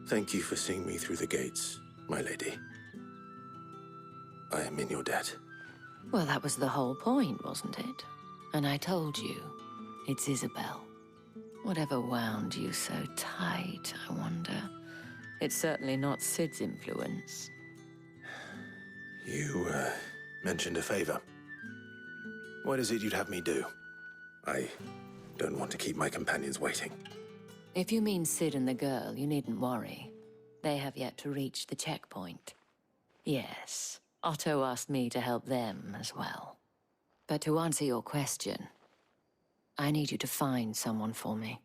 Thank you for seeing me through the gates, my lady. I am in your debt. Well, that was the whole point, wasn't it? And I told you, it's Isabel. Whatever wound you so tight, I wonder. It's certainly not Sid's influence. You, mentioned a favor. What is it you'd have me do? I don't want to keep my companions waiting. If you mean Sid and the girl, you needn't worry. They have yet to reach the checkpoint. Yes, Otto asked me to help them as well. But to answer your question, I need you to find someone for me.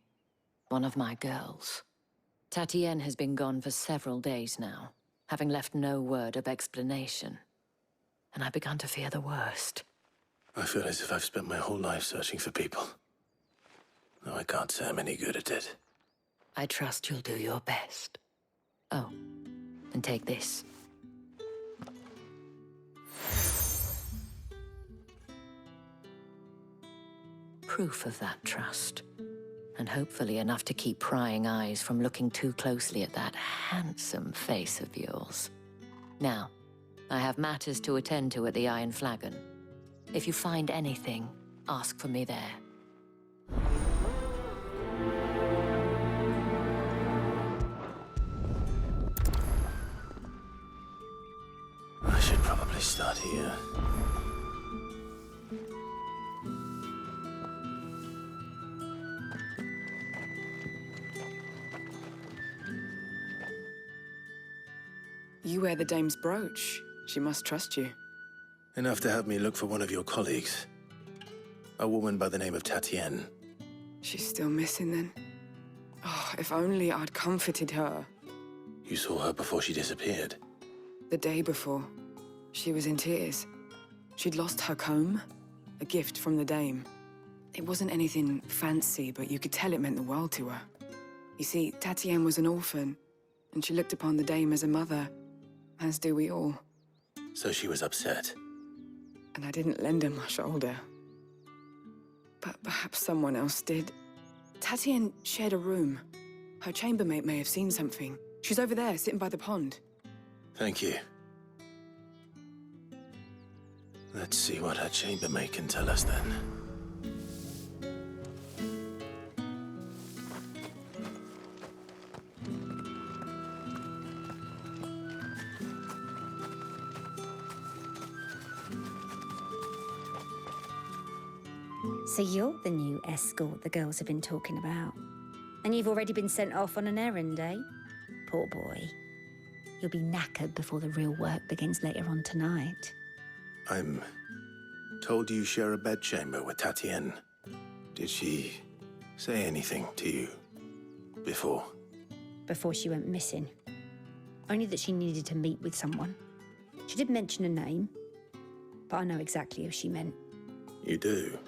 One of my girls. Tatienne has been gone for several days now, having left no word of explanation. And I've begun to fear the worst. I feel as if I've spent my whole life searching for people. Though I can't say I'm any good at it. I trust you'll do your best. Oh, and take this. Proof of that trust. And hopefully enough to keep prying eyes from looking too closely at that handsome face of yours. Now, I have matters to attend to at the Iron Flagon. If you find anything, ask for me there. I should probably start here. You wear the dame's brooch. She must trust you. Enough to have me look for one of your colleagues. A woman by the name of Tatienne. She's still missing then. Oh, if only I'd comforted her. You saw her before she disappeared. The day before, she was in tears. She'd lost her comb, a gift from the dame. It wasn't anything fancy, but you could tell it meant the world to her. You see, Tatienne was an orphan, and she looked upon the dame as a mother, as do we all. So she was upset. And I didn't lend her my shoulder. But perhaps someone else did. Tatienne shared a room. Her chambermaid may have seen something. She's over there, sitting by the pond. Thank you. Let's see what her chambermaid can tell us then. So you're the new escort the girls have been talking about. And you've already been sent off on an errand, eh? Poor boy. You'll be knackered before the real work begins later on tonight. I'm told you share a bedchamber with Tatienne. Did she say anything to you before? Before she went missing. Only that she needed to meet with someone. She did mention a name, but I know exactly who she meant. You do?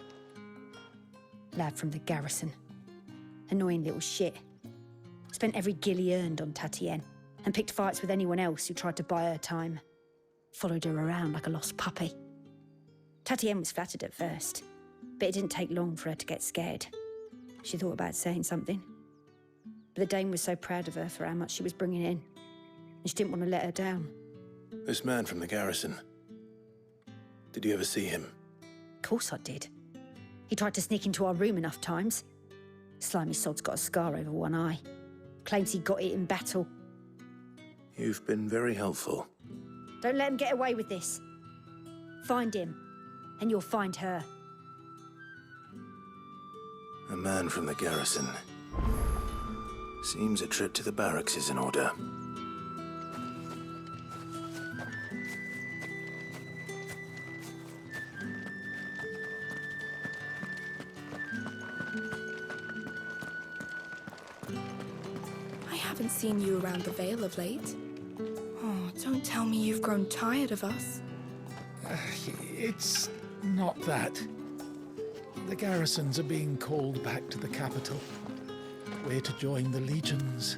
Lad from the garrison. Annoying little shit. Spent every guil he earned on Tatienne and picked fights with anyone else who tried to buy her time. Followed her around like a lost puppy. Tatienne was flattered at first, but it didn't take long for her to get scared. She thought about saying something. But the dame was so proud of her for how much she was bringing in, and she didn't want to let her down. This man from the garrison. Did you ever see him? Of course I did. He tried to sneak into our room enough times. Slimy sod's got a scar over one eye. Claims he got it in battle. You've been very helpful. Don't let him get away with this. Find him, and you'll find her. A man from the garrison. Seems a trip to the barracks is in order. I haven't seen you around the Vale of late. Oh, don't tell me you've grown tired of us. It's not that. The garrisons are being called back to the capital. We're to join the legions.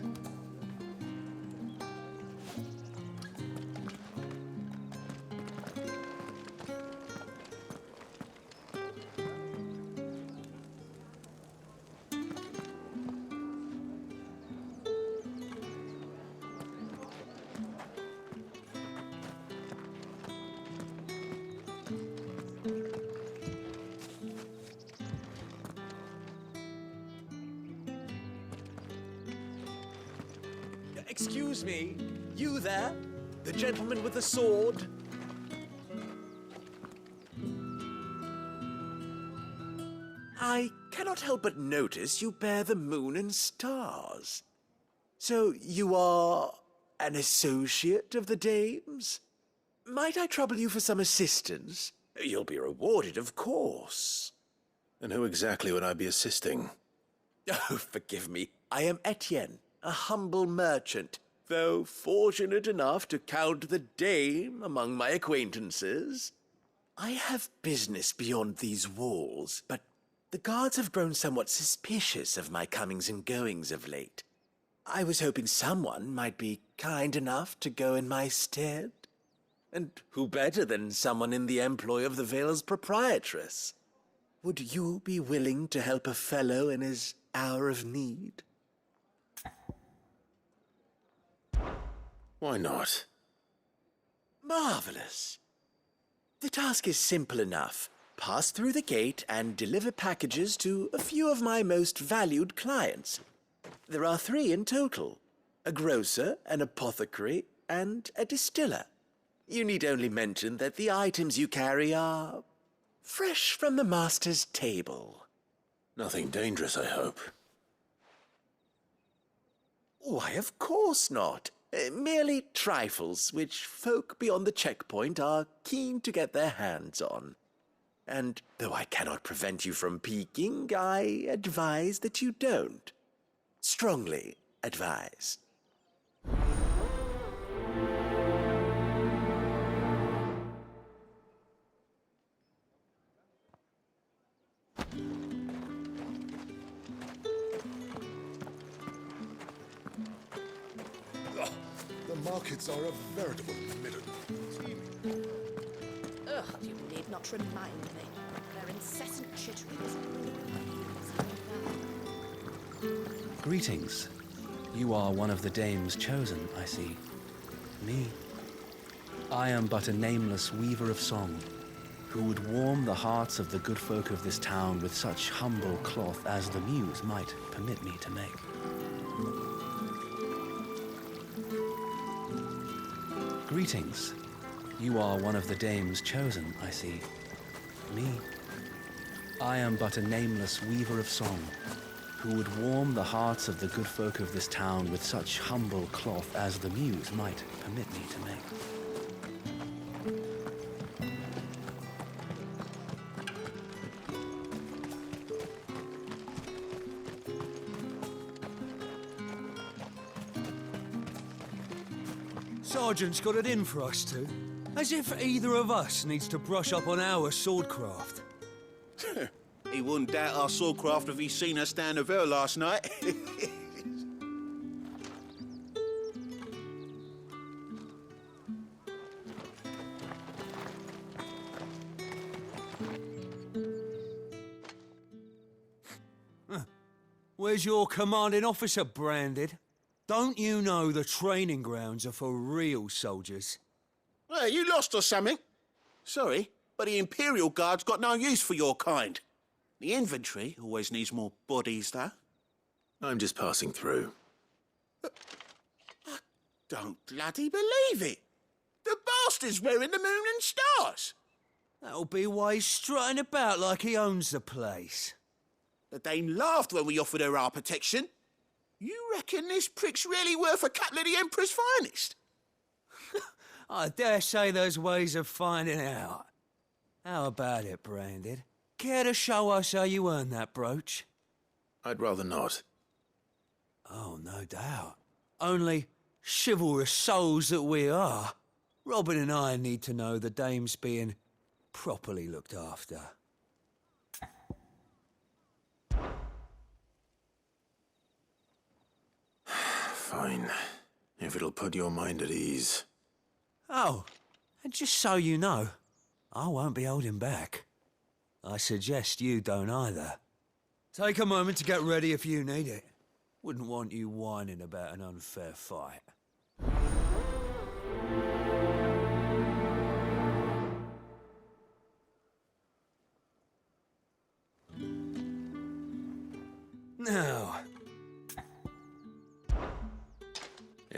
Excuse me, you there? The gentleman with the sword? I cannot help but notice you bear the moon and stars. So you are an associate of the dame's? Might I trouble you for some assistance? You'll be rewarded, of course. And who exactly would I be assisting? Oh, forgive me. I am Etienne, a humble merchant, though fortunate enough to count the dame among my acquaintances. I have business beyond these walls, but the guards have grown somewhat suspicious of my comings and goings of late. I was hoping someone might be kind enough to go in my stead. And who better than someone in the employ of the Vale's proprietress? Would you be willing to help a fellow in his hour of need? Why not? Marvelous. The task is simple enough. Pass through the gate and deliver packages to a few of my most valued clients. There are 3 in total: a grocer, an apothecary, and a distiller. You need only mention that the items you carry are fresh from the master's table. Nothing dangerous, I hope. Why, of course not. Merely trifles which folk beyond the checkpoint are keen to get their hands on. And though I cannot prevent you from peeking, I advise that you don't. Strongly advise. The markets are a veritable midden. Ugh, you need not remind me. Their incessant chittering is ruining my ears. Greetings. You are one of the dame's chosen, I see. Me? I am but a nameless weaver of song, who would warm the hearts of the good folk of this town with such humble cloth as the muse might permit me to make. Greetings. You are one of the dame's chosen, I see. Me? I am but a nameless weaver of song, who would warm the hearts of the good folk of this town with such humble cloth as the muse might permit me to make. Sergeant's got it in for us two. As if either of us needs to brush up on our swordcraft. He wouldn't doubt our swordcraft if he'd seen us down the Vale last night. Where's your commanding officer branded? Don't you know the training grounds are for real soldiers? Hey, you lost or something? Sorry, but the Imperial Guard's got no use for your kind. The infantry always needs more bodies, though. I'm just passing through. I don't bloody believe it. The bastard's wearing the moon and stars. That'll be why he's strutting about like he owns the place. The dame laughed when we offered her our protection. You reckon this prick's really worth a couple of the Emperor's finest? I dare say there's ways of finding out. How about it, Branded? Care to show us how you earned that brooch? I'd rather not. Oh, no doubt. Only, chivalrous souls that we are, Robin and I need to know the dame's being properly looked after. Fine. If it'll put your mind at ease. Oh, and just so you know, I won't be holding back. I suggest you don't either. Take a moment to get ready if you need it. Wouldn't want you whining about an unfair fight. Now...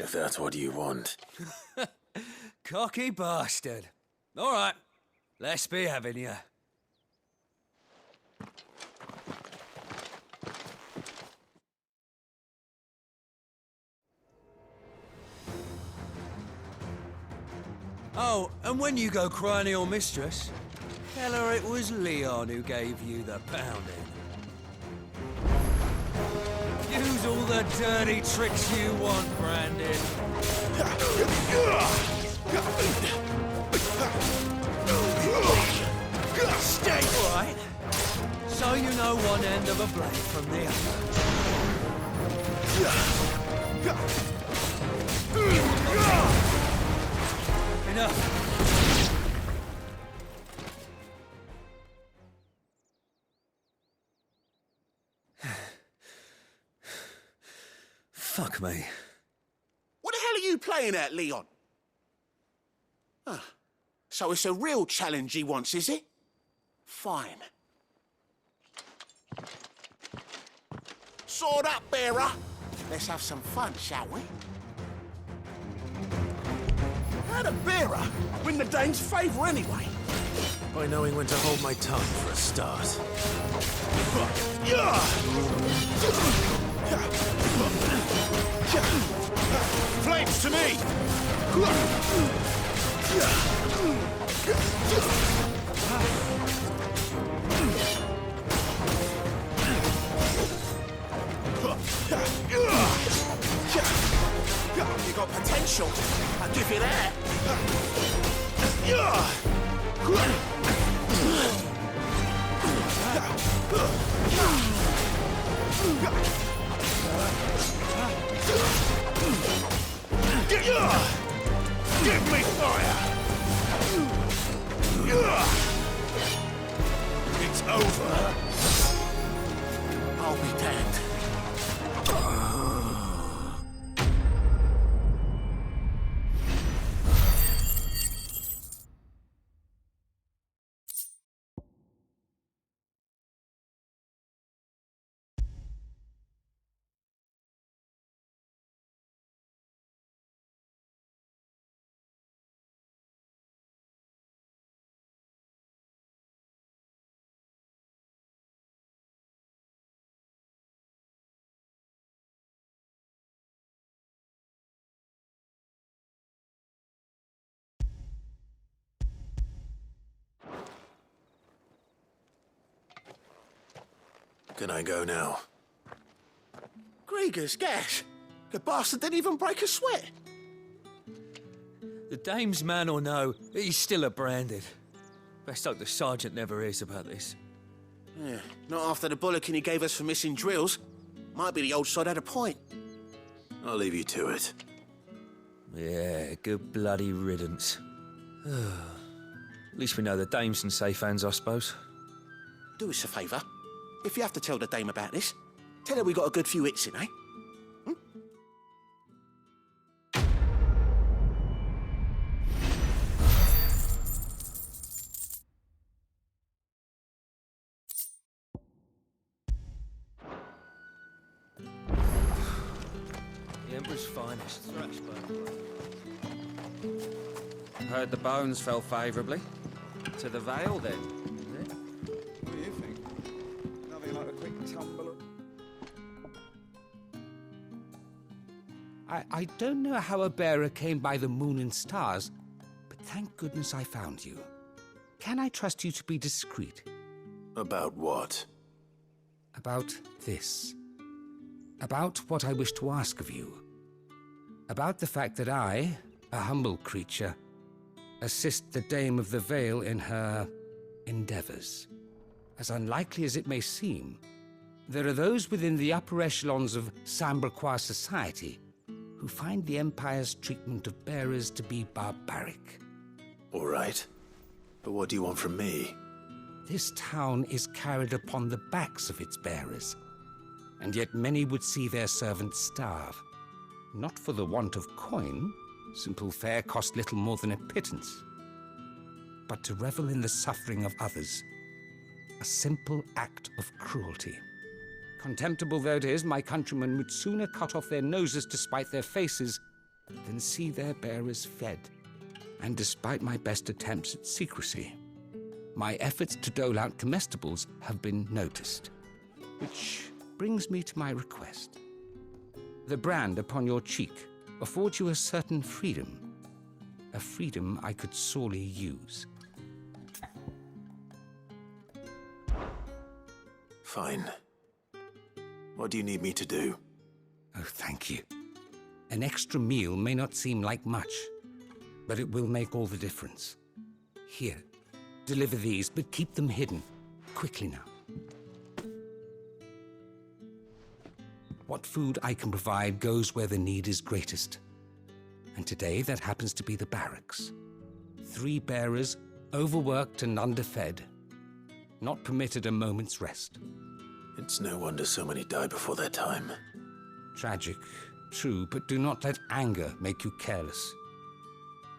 If that's what you want. Cocky bastard. All right, let's be having you. Oh, and when you go crying to your mistress, tell her it was Leon who gave you the pounding. Use all the dirty tricks you want, Brandon. Stay right, so you know one end of a blade from the other. Enough. Fuck me. What the hell are you playing at, Leon? Ah, so it's a real challenge he wants, is it? Fine. Sword up, bearer. Let's have some fun, shall we? How'd a bearer win the Dane's favour anyway? By knowing when to hold my tongue for a start. Flames to me! You got potential, I'll give you that. Give me fire! It's over. I'll be damned. Can I go now? Gregor's gas. The bastard didn't even break a sweat. The dame's man or no, he's still a branded. Best hope the sergeant never hears about this. Yeah, not after the bollocking he gave us for missing drills. Might be the old sod had a point. I'll leave you to it. Yeah, good bloody riddance. At least we know the dame's in safe hands, I suppose. Do us a favour. If you have to tell the dame about this, tell her we got a good few hits in, eh? The Emperor's finest. Heard the bones fell favourably. To the Vale, then, is it? What do you think? Nothing like a quick tumble up. I don't know how a bearer came by the moon and stars, but thank goodness I found you. Can I trust you to be discreet? About what? About this. About what I wish to ask of you. About the fact that I, a humble creature, assist the Dame of the Vale in her endeavors. As unlikely as it may seem, there are those within the upper echelons of Samberquois society who find the Empire's treatment of bearers to be barbaric. All right. But what do you want from me? This town is carried upon the backs of its bearers, and yet many would see their servants starve. Not for the want of coin, simple fare cost little more than a pittance, but to revel in the suffering of others, a simple act of cruelty. Contemptible though it is, my countrymen would sooner cut off their noses to spite their faces than see their bearers fed. And despite my best attempts at secrecy, my efforts to dole out comestibles have been noticed. Which brings me to my request. The brand upon your cheek affords you a certain freedom. A freedom I could sorely use. Fine. What do you need me to do? Oh, thank you. An extra meal may not seem like much, but it will make all the difference. Here, deliver these, but keep them hidden. Quickly now. What food I can provide goes where the need is greatest. And today that happens to be the barracks. 3 bearers, overworked and underfed, not permitted a moment's rest. It's no wonder so many die before their time. Tragic, true, but do not let anger make you careless.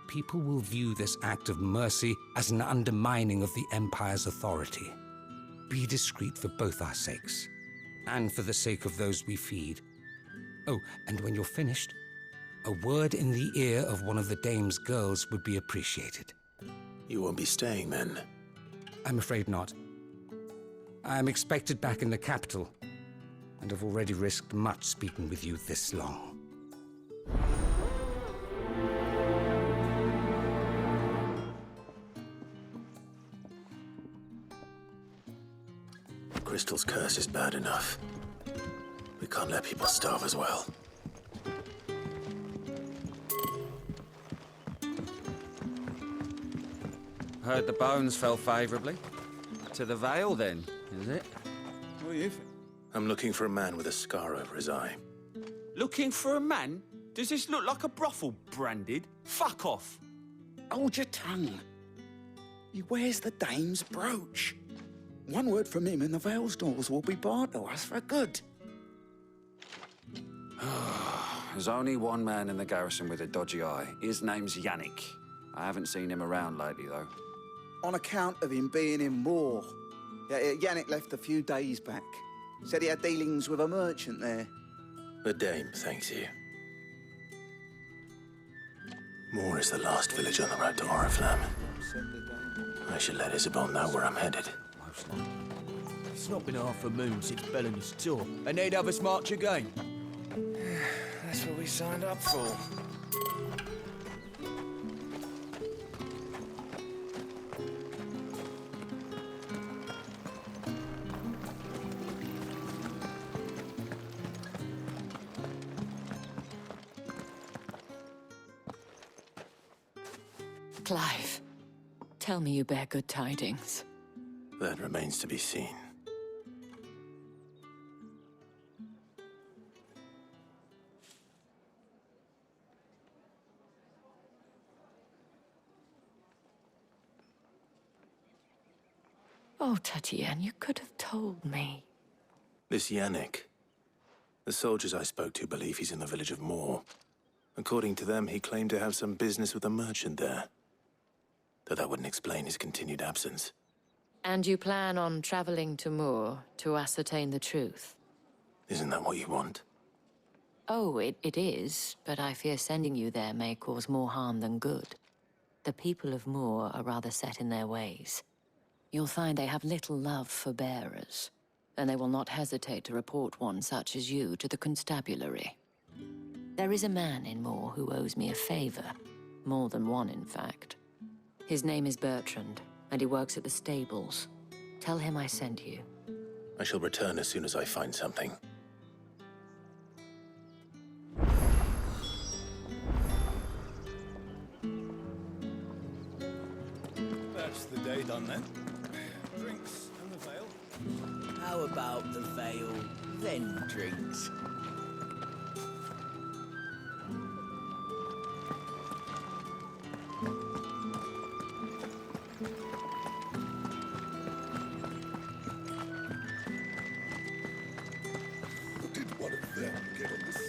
People will view this act of mercy as an undermining of the Empire's authority. Be discreet for both our sakes, and for the sake of those we feed. Oh, and when you're finished, a word in the ear of one of the dame's girls would be appreciated. You won't be staying then? I'm afraid not. I am expected back in the capital, and have already risked much speaking with you this long. Crystal's curse is bad enough. We can't let people starve as well. Heard the bones fell favourably. To the Vale, then, is it? What do you think? I'm looking for a man with a scar over his eye. Looking for a man? Does this look like a brothel branded? Fuck off! Hold your tongue. He wears the dame's brooch. One word from him and the Vale's doors will be barred to us for good. There's only one man in the garrison with a dodgy eye. His name's Yannick. I haven't seen him around lately, though. On account of him being in war. Yannick left a few days back. Said he had dealings with a merchant there. The dame thanks you. Moor is the last village on the road to Oriflamme. I should let Isabel know where I'm headed. It's not been half a moon since Bellamy's tour, and they'd have us march again. That's what we signed up for. Clive, tell me you bear good tidings. That remains to be seen. Oh, Tatienne, you could have told me. This Yannick. The soldiers I spoke to believe he's in the village of Moor. According to them, he claimed to have some business with a merchant there. Though that wouldn't explain his continued absence. And you plan on traveling to Moor to ascertain the truth? Isn't that what you want? Oh, it is, but I fear sending you there may cause more harm than good. The people of Moor are rather set in their ways. You'll find they have little love for bearers, and they will not hesitate to report one such as you to the constabulary. There is a man in Moor who owes me a favor. More than one, in fact. His name is Bertrand, and he works at the stables. Tell him I sent you. I shall return as soon as I find something. That's the day done then. Drinks and the Vale. How about the Vale, then drinks? Did one of them get on this?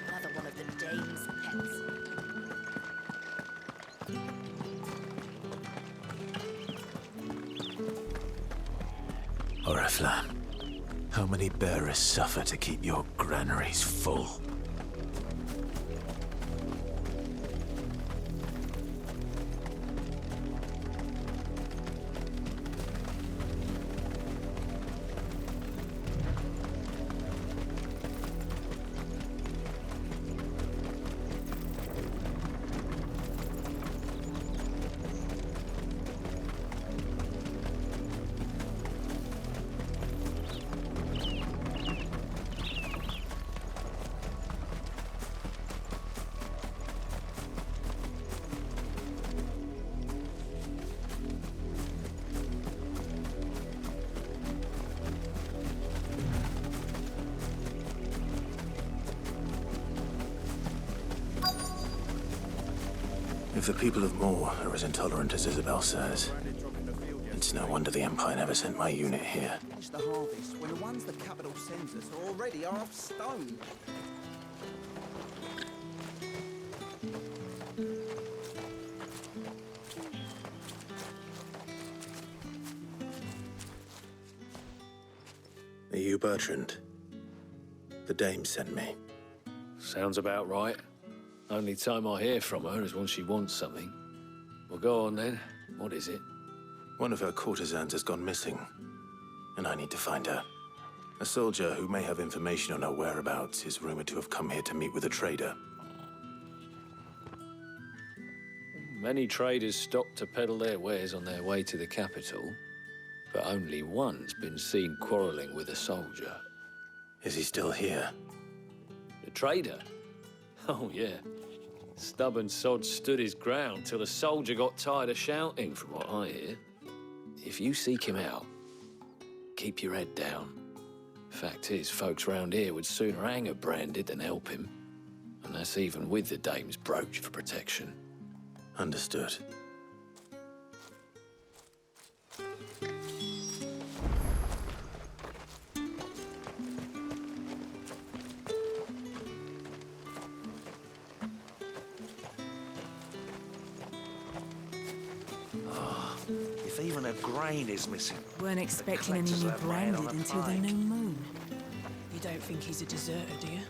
Another one of the dame's pets. Oriflamme, how many bearers suffer to keep your granaries full? If the people of Moor are as intolerant as Isabel says, it's no wonder the Empire never sent my unit here. Finish the harvest when the ones the capital sends us are already half stone. Are you Bertrand? The dame sent me. Sounds about right. Only time I hear from her is when she wants something. Well, go on then. What is it? One of her courtesans has gone missing, and I need to find her. A soldier who may have information on her whereabouts is rumored to have come here to meet with a trader. Many traders stop to peddle their wares on their way to the capital, but only one's been seen quarrelling with a soldier. Is he still here? The trader? Oh, yeah. Stubborn sod stood his ground till the soldier got tired of shouting, from what I hear. If you seek him out, keep your head down. Fact is, folks round here would sooner hang a branded than help him. And that's even with the dame's brooch for protection. Understood. If even a grain is missing. Weren't expecting any new branded until the new moon. You don't think he's a deserter, do you?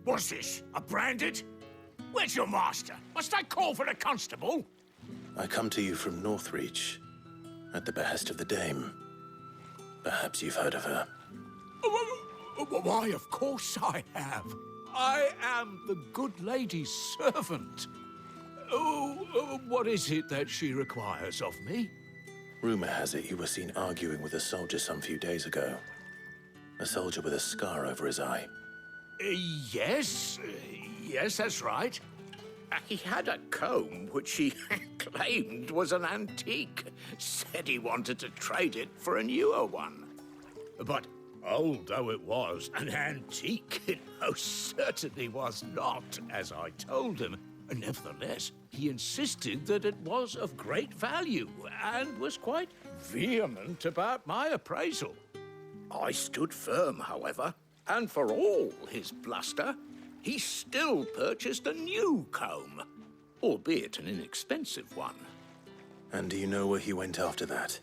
What's this? A branded? Where's your master? Must I call for the constable? I come to you from Northreach, at the behest of the dame. Perhaps you've heard of her. Why, of course I have. I am the good lady's servant. What is it that she requires of me? Rumor has it you were seen arguing with a soldier some few days ago. A soldier with a scar over his eye. Yes, that's right. He had a comb which he claimed was an antique. Said he wanted to trade it for a newer one. But old though it was, an antique it most certainly was not, as I told him. Nevertheless, he insisted that it was of great value and was quite vehement about my appraisal. I stood firm, however, and for all his bluster, he still purchased a new comb, albeit an inexpensive one. And do you know where he went after that?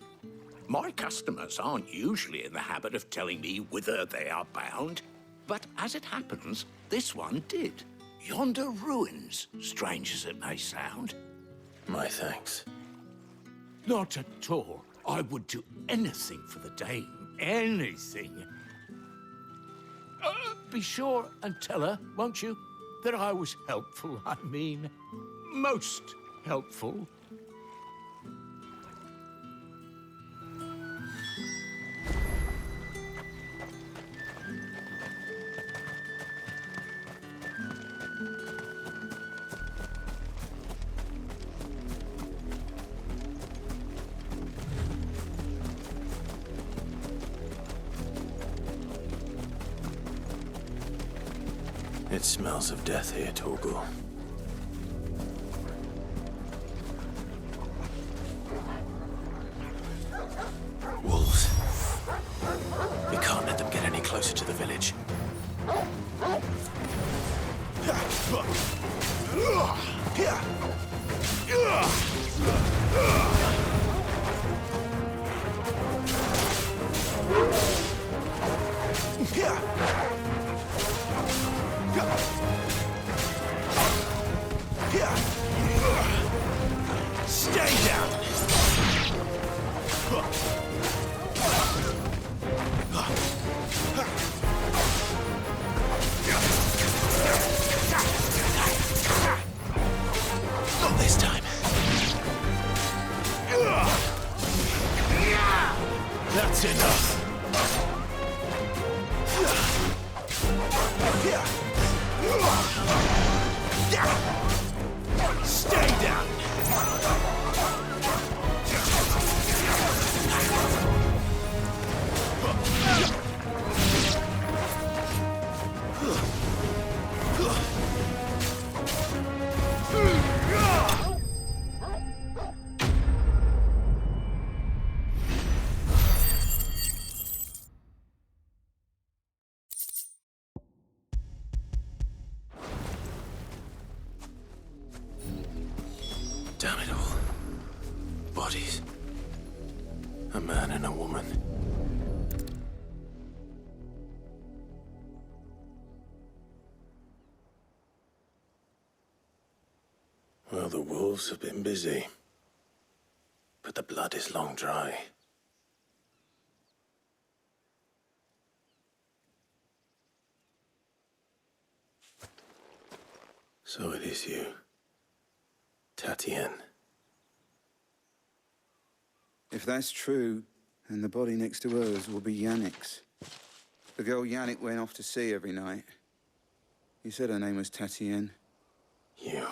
My customers aren't usually in the habit of telling me whither they are bound, but as it happens, this one did. Yonder ruins, strange as it may sound. My thanks. Not at all. I would do anything for the dame. Anything. Be sure and tell her, won't you, that I was helpful. I mean, most helpful. It smells of death here, Torgal. Wolves. We can't let them get any closer to the village. Stay down! Not this time. That's enough. Stay down! Damn it all. Bodies. A man and a woman. Well, the wolves have been busy. But the blood is long dry. So it is you, Tatien. If that's true, then the body next to hers will be Yannick's. The girl Yannick went off to sea every night. You said her name was Tatien. You.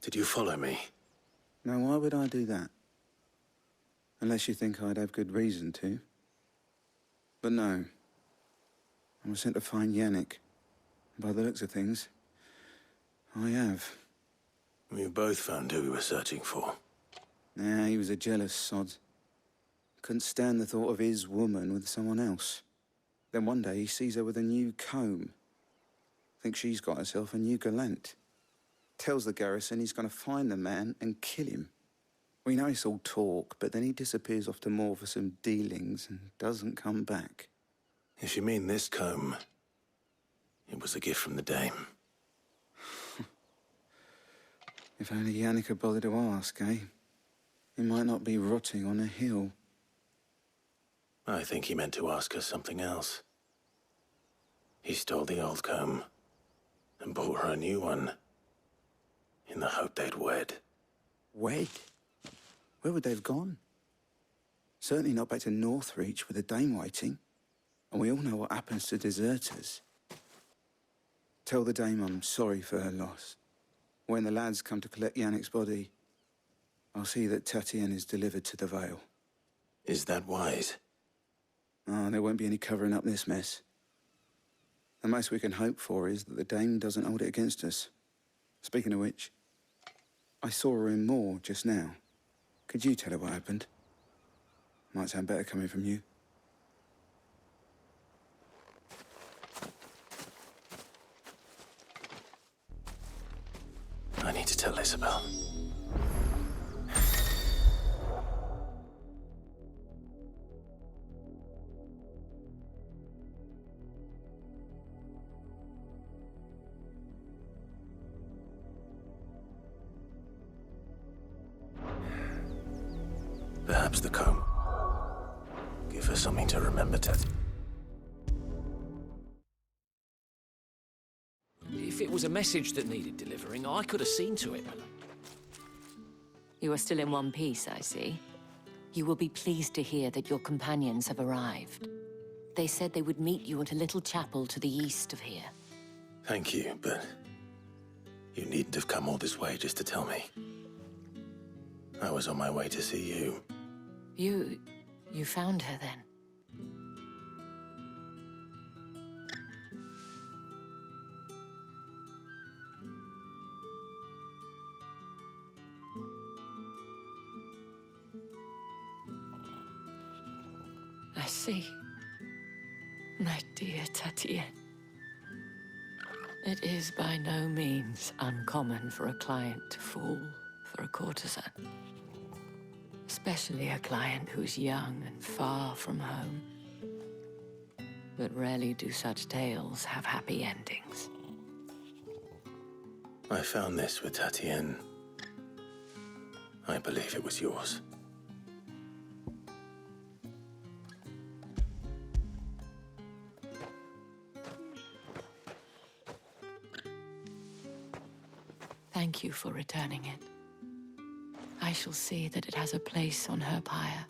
Did you follow me? Now, why would I do that? Unless you think I'd have good reason to. But no. I was sent to find Yannick. By the looks of things, I have. We both found who we were searching for. Nah, he was a jealous sod. Couldn't stand the thought of his woman with someone else. Then one day he sees her with a new comb. Thinks she's got herself a new gallant. Tells the garrison he's going to find the man and kill him. We know it's all talk, but then he disappears off to Moor for some dealings and doesn't come back. If you mean this comb, it was a gift from the dame. If only Yannick had bothered to ask, eh? He might not be rotting on a hill. I think he meant to ask her something else. He stole the old comb and bought her a new one in the hope they'd wed. Wed? Where would they have gone? Certainly not back to Northreach with a dame waiting. And we all know what happens to deserters. Tell the dame I'm sorry for her loss. When the lads come to collect Yannick's body, I'll see that Tatien is delivered to the Vale. Is that wise? Oh, there won't be any covering up this mess. The most we can hope for is that the dame doesn't hold it against us. Speaking of which, I saw her in Moor just now. Could you tell her what happened? Might sound better coming from you. I need to tell Isabel. Perhaps the comb. Give her something to remember, Ted. If it was a message that needed delivering, I could have seen to it. You are still in one piece, I see. You will be pleased to hear that your companions have arrived. They said they would meet you at a little chapel to the east of here. Thank you, but you needn't have come all this way just to tell me. I was on my way to see you. You found her then? I see. My dear Tatien. It is by no means uncommon for a client to fall for a courtesan. Especially a client who's young and far from home. But rarely do such tales have happy endings. I found this with Tatien. I believe it was yours. Thank you for returning it. I shall see that it has a place on her pyre.